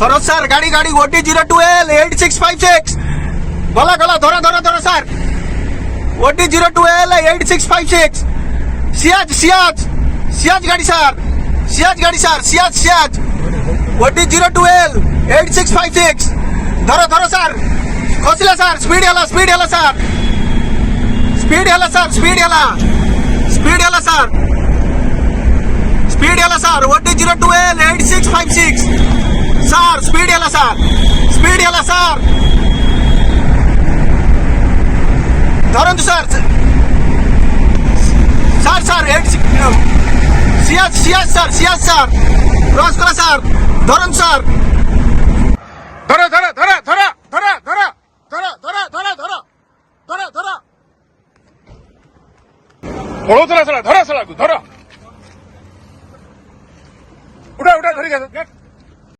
Saroj sir गाड़ी गाड़ी OT 02L 8656 गला गला धरा धरा धरा sir OT 02L 8656 Ciaz Ciaz Ciaz गाड़ी सर सियाज OT 02L 8656 धरो धरो सर खोसला सर स्पीड हला सर स्पीड हला sir OT 02L 8656 sir speed हला सर धरंतु सर सियाज सर क्रॉस करा सर धरंतु सर धरा पळवतला चला धरा उड्या धरी घ्या